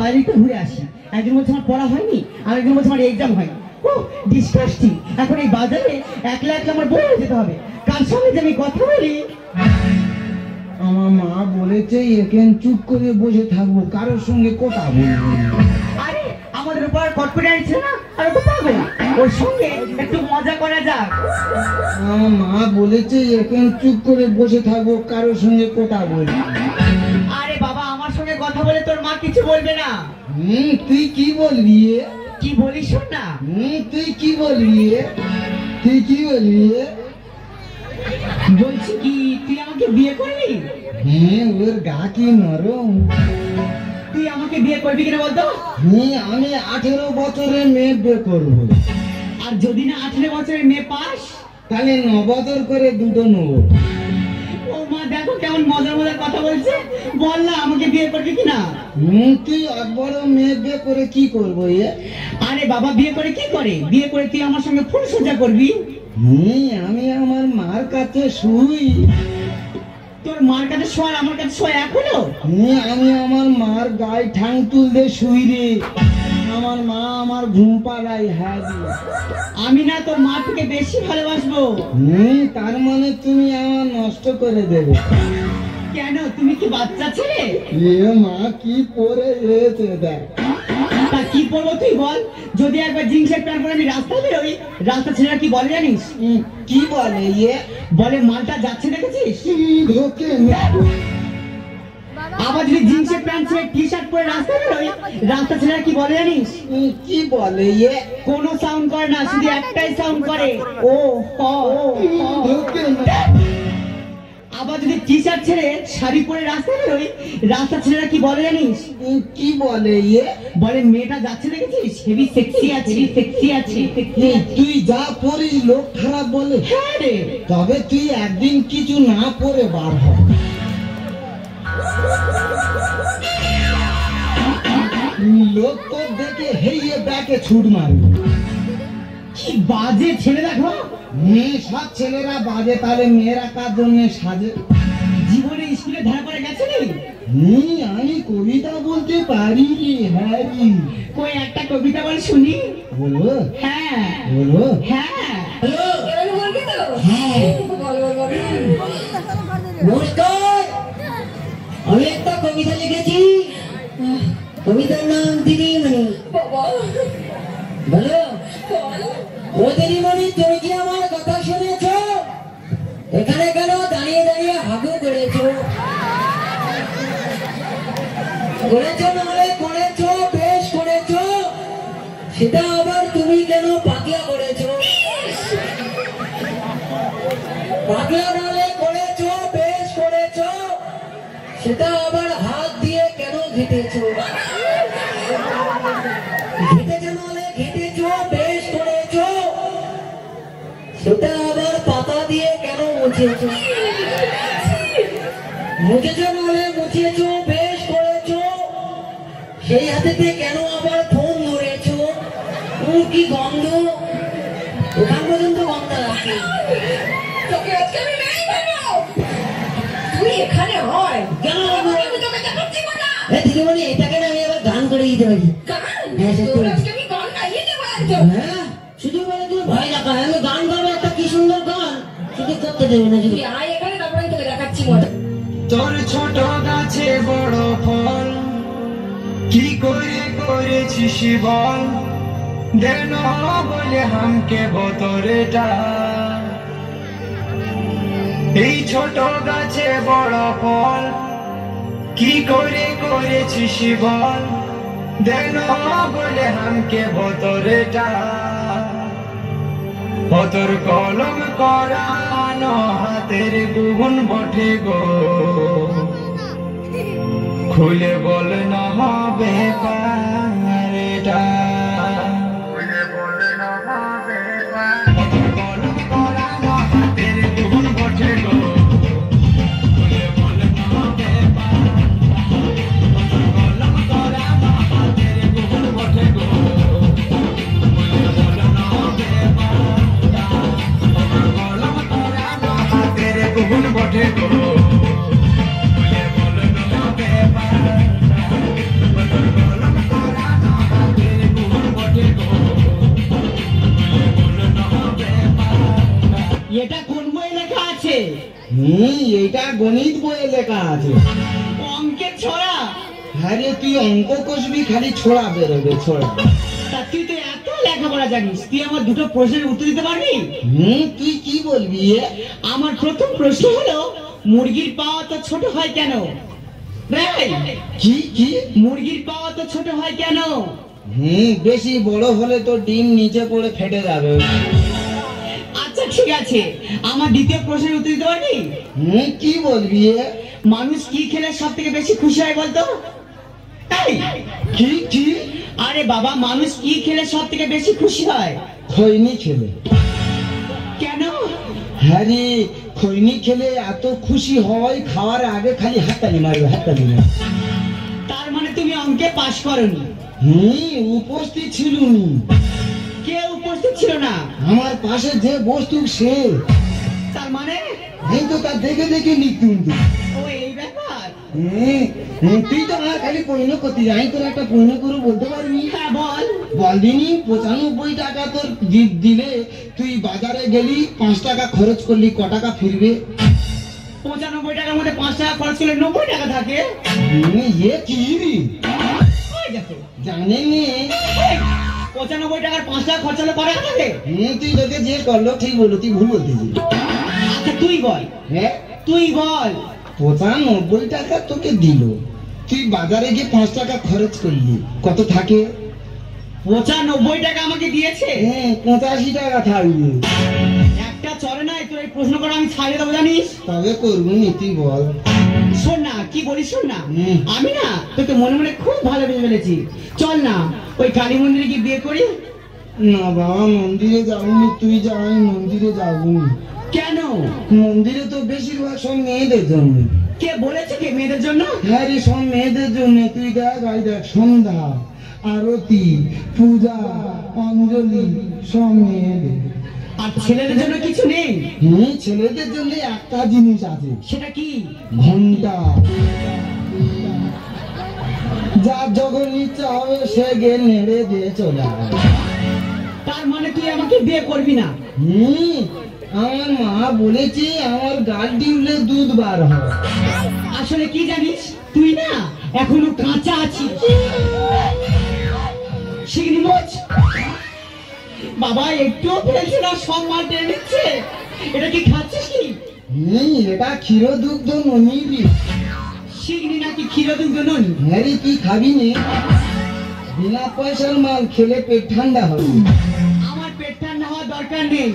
বাইরে একটু ঘুরে আসি। একজন বলছে আমার পড়া হয়নি, আর একজন বলছে আমার এক্সাম হয়নি। ও ডিসকাস্টিং। এখন এই বাজারে একলা একলা আমার বই যেতে হবে, কার সঙ্গে যে আমি কথা বলি। আমার মা বলেছে এখানে চুপ করে বসে থাকবো, কারোর সঙ্গে কথা বলবো। আরে আমাদের উপর কটকটি ছিল না, আর তো পাগল, ওর সঙ্গে একটু মজা করা যাক। আমার মা বলেছে এখানে চুপ করে বসে থাকবো, কারোর সঙ্গে কথা বলবো। আরে বাবা, আমার সঙ্গে কথা বলে তোর মা কিছু বলবে না। তুই কি বলবি? কি বলিস শোন না। তুই কি বলবি? তুই কি বলবি? বলছি কি, তুই আমাকে বিয়ে করবি? ওর গা কি নরম। তুই আমাকে বিয়ে করবি কিনা বলতো? আমি 18 বছরের মেয়ে বিয়ে করবো। আর যদি না 18 বছরের মেয়ে পাস, তাহলে 9 বছর করে দুটো নেবো। ও মা, দেখো কেমন মজার মজার কথা বলছে। বল না, আমাকে বিয়ে করবি কিনা? তুই এক বড় মেয়ে বিয়ে করে কি করবো? আরে বাবা, বিয়ে করে কি করে? বিয়ে করে তুই আমার সঙ্গে ফুল সোজা করবি। আমি আমার মার কাছে শুই। তোর মার কাছে শোয়, আমার কাছে শোয় এখনো? আমি আমার মার গায়ে ঠাং তুলতে শুই রে। আমার মা আমার ঘুম পাড়াই। হ্যাঁ, আমি না তোর মা থেকে বেশি ভালোবাসবো। তার মানে তুমি আমার নষ্ট করে দেবে? কেন, তুমি কি বাচ্চা ছেলে? মা কি পরে রয়েছে দেখ। তা কি পরবো তুই বল? যদি একবার জিন্সের প্যান্ট পরে আমি রাস্তায় বেরোই, রাস্তা ছেলেরা কি বলে জানিস? কি বলে? বলে মালটা যাচ্ছে দেখেছিস। আবার যদি জিন্সের প্যান্ট ছেড়ে টি শার্ট পরে রাস্তায় বেরোই, রাস্তা ছেলেরা কি বলে জানিস? কি বলে? কোনো সাউন্ড করে না, শুধু একটাই সাউন্ড করে, ও হ। আবার যদি টি শার্ট ছেড়ে শাড়ি পরে রাস্তায় বেরোই, রাস্তা ছেলেরা কি বলে জানিস? কি বলে? বলে মেয়েটা যাচ্ছে দেখেছিস, হেভি সেক্সি আছে, সেক্সি আছে। তুই যা পড়িস লোক খারাপ বলে। হ্যাঁ রে। তবে তুই একদিন কিছু না পরে বার হ। লোক তো দেখে হেয়ে ব্যাকে ছুট মারবে। কি বাজে ছেলে দেখো। সব ছেলেরা বাজে, তাহলে মেয়েরা কার জন্য সাজে? জীবনে স্কুলে ধরা পড়ে গেছে নি? আমি কবিতা বলতে পারি রে। হ্যাঁ, কই একটা কবিতা বল শুনি। বলবো? হ্যাঁ বলবো? হ্যাঁ। নমস্কার, আমি একটা কবিতা লিখেছি। কবিতার নাম দিদিমণি। বলো, ও দিদিমণি, তুমি কি আমার কথা শুনেছ? এখানে কেন দাঁড়িয়ে দাঁড়িয়ে হাগু করেছো? করেছো নাহলে করেছো, বেশ করেছো। সেটা আবার তুমি কেন পাতলা করেছো? পাতলা নাহলে করেছো, বেশ করেছো। সেটা আবার হাত দিয়ে কেন ঘেটেছো? ঘেটেছো নাহলে ঘেটেছো, বেশ করেছো। সেটা আবার পাতা দিয়ে কেন মুছেছো? মুছেছো নাহলে মুছেছো, বেশ করেছো। সেই হাতেতে কেন আবার ফোন ধরেছো? কি গন্ধ, ওখান পর্যন্ত গন্ধ রাখে। তোকে আজকে আমি মেরে ফেলবো। তুই এখানে হয় কেন? আমি তোকে দেখাচ্ছি না। দিদিমণি, এটাকে না আমি আবার গান করে দিতে পারি। তোর আজকে আমি গান গাইয়ে দেবো একদম। হ্যাঁ, শুধু বলে তুমি ভয় দেখায়। আমি গান গাবো, একটা কি সুন্দর গান, শুধু করতে দেবে না। শুধু তুই আয় এখানে, তারপরে আমি তোকে দেখাচ্ছি মজা। তোর ছোট গাছে বড় ফল, কি করে করেছিস বল? দেন বলে হামকে বতরেটা। এই ছোট গাছে বড় ফল, কি করে করেছিস বল? দেন বলে হামকে বতরেটা। তোর কলম করানো হাতের গুণ বটে গো, খুলে বল না হবে পারেটা। তোর কলম করানো হাতের গুণ বটে গো, খুলে বল না হবে পারেটা। তোর কলম করানো হাতের গুণ বটে গো, খুলে বল না হবে পারেটা। তোর কলম করানো হাতের গুণ বটে গো, খুলে বল না হবে পারেটা। তোর কলম এটা কোন বই লেখা আছে? এটা গণিত বইয়ে লেখা আছে। অঙ্কের ছড়া? হ্যাঁ রে, তুই অঙ্ক কষবি, খালি ছোড়া বেরোবে, ছোড়া। তা তুই তো এত লেখাপড়া জানিস, তুই আমার দুটো প্রশ্নের উত্তর দিতে পারবি? তুই কি বলবি? আমার প্রথম প্রশ্ন হলো, মুরগির পা তো ছোট হয় কেন? কি মুরগির পা তো ছোট হয় কেন? বেশি বড় হলে তো ডিম নিচে পড়ে ফেটে যাবে। আচ্ছা ঠিক আছে, আমার দ্বিতীয় প্রশ্নের উত্তর দিতে পারবি? কি বলবি? মানুষ কি খেলে সব থেকে বেশি খুশি হয় বলতো? কি? আরে বাবা, মানুষ কি খেলে সব থেকে বেশি খুশি হয়? খৈনি খেলে। কেন? হ্যাঁ রে, খৈনি খেলে এত খুশি হয়, খাওয়ার আগে খালি হাততালি মারবে, হাততালি মারবে। তার মানে তুমি অঙ্কে পাশ করনি? উপস্থিত ছিল নি। কে উপস্থিত ছিল না? আমার পাশে যে বস্তু সে। তার মানে? এই তো তার দেখে দেখে লিখতুম। ও এই ব্যাপার। তুই তো আমার খালি পূর্ণ করতে যাই, তোর একটা পূর্ণ করে বলতে পারবি? হ্যাঁ বল। বলদিনি 95 টাকা তোর দিলে তুই বাজারে গেলি, 5 টাকা খরচ করলি, ক টাকা ফিরবে? 95 টাকার মধ্যে 5 টাকা খরচ করলে 90 টাকা থাকে। কি রে? ওই দেখো, জানেনি 95 টাকার 5 টাকা খরচ হলে কত টাকা থাকে? তুই তোকে যে করলো ঠিক বলো, তুই ভুল বলতেছিস। আচ্ছা তুই বল। হ্যাঁ তুই বল। 95 টাকা তোকে দিল, তুই বাজারে গিয়ে 5 টাকা খরচ করলি, কত থাকে? 95 টাকা আমাকে দিয়েছে। 85 টাকা থাকবে। একটা চলে নাই, তোর এই প্রশ্ন করে আমি ছাড়িয়ে দেবো জানিস? তবে করবো নি, তুই বল। শোন না, কি বলিস শোন না, আমি না তোকে মনে মনে খুব ভালোবেসে ফেলেছি। চল না ওই কালী মন্দিরে গিয়ে বিয়ে করি। না বাবা, মন্দিরে যাবনি, তুই যা, আমি মন্দিরে যাবনি। কেন? মন্দিরে তো বেশিরভাগ সব মেয়েদের জন্য। কে বলেছে কে মেয়েদের জন্য? হ্যাঁ রে, সব মেয়েদের জন্য। তুই দেখ, দেখ, সন্ধ্যা, আরতি, পূজা, অঞ্জলি সব মেয়েদের। আর ছেলেদের জন্য কিছু নেই? ছেলেদের জন্য একটা জিনিস আছে। সেটা কি? ঘন্টা। যার যখন ইচ্ছা হবে সে গিয়ে নেড়ে দিয়ে চলে আসবে। তার মানে তুই আমাকে বিয়ে করবি না? আমার মা বলেছে আমার গাল ডিমলে দুধ বার হয়। আসলে কি জানিস, তুই না এখনো কাঁচা আছিস। শিগগিরি মোচ। বাবা একটুও ফেলছে না, সব মাল টেনে নিচ্ছে। এটা কি খাচ্ছিস কি? এটা ক্ষীর দুগ্ধ ননিবি। শিগগিরি নাকি ক্ষীর দুগ্ধ ননি? হ্যাঁ রে, তুই খাবি নে? বিনা পয়সার মাল খেলে পেট ঠান্ডা হবে। আমার পেট ঠান্ডা হওয়ার দরকার নেই।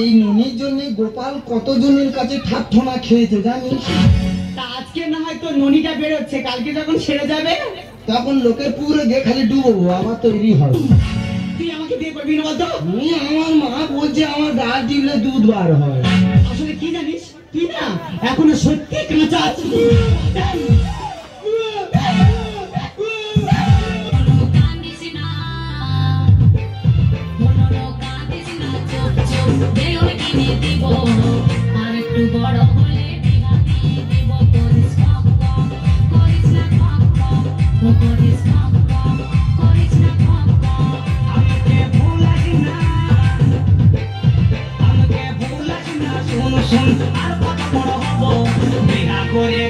এই ননির জন্য গোপাল কতজনের কাছে ঠাট্টনা খেয়েছে জানিস? তা আজকে না হয় তো ননিটা বেরোচ্ছে, কালকে যখন সেরে যাবে তখন লোকের পুরো গে খালি ডুববো, আবার তৈরি হবে। তুই আমাকে বিয়ে করবি না বলতো? আমার মা বলছে আমার গাল ডিমলে দুধ বার হয়। আসলে কি জানিস, তুই না এখনো সত্যি কাঁচা আছিস। আর কত বড় হব বিনা করে